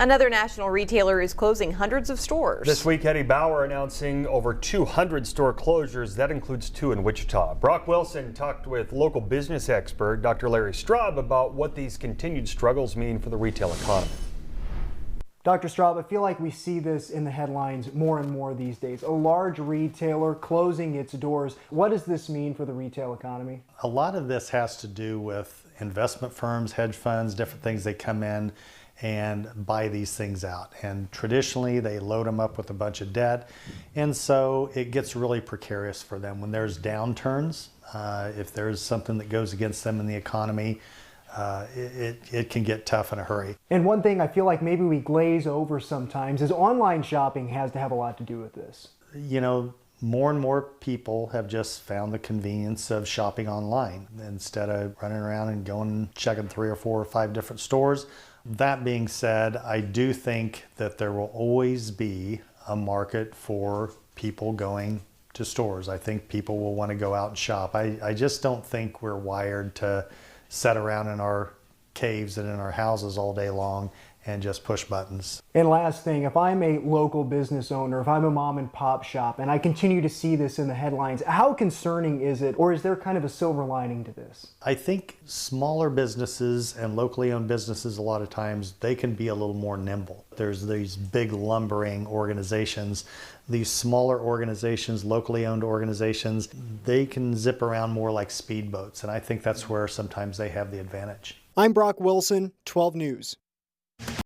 Another national retailer is closing hundreds of stores. This week, Eddie Bauer announcing over 200 store closures. That includes 2 in Wichita. Brock Wilson talked with local business expert Dr. Larry Straub about what these continued struggles mean for the retail economy. Dr. Straub, I feel like we see this in the headlines more and more these days. A large retailer closing its doors. What does this mean for the retail economy? A lot of this has to do with investment firms, hedge funds, different things. They come in and buy these things out. And traditionally, they load them up with a bunch of debt. And so it gets really precarious for them. When there's downturns, if there's something that goes against them in the economy, it can get tough in a hurry. And one thing I feel like maybe we glaze over sometimes is online shopping has to have a lot to do with this. You know, more and more people have just found the convenience of shopping online instead of running around and going and checking 3 or 4 or 5 different stores. That being said, I do think that there will always be a market for people going to stores. I think people will want to go out and shop. I just don't think we're wired to sit around in our caves and in our houses all day long and just push buttons. And last thing, if I'm a local business owner, if I'm a mom and pop shop, and I continue to see this in the headlines, how concerning is it, or is there kind of a silver lining to this? I think smaller businesses and locally owned businesses, a lot of times, they can be a little more nimble. There's these big lumbering organizations. These smaller organizations, locally owned organizations, they can zip around more like speedboats, and I think that's where sometimes they have the advantage. I'm Brock Wilson, 12 News.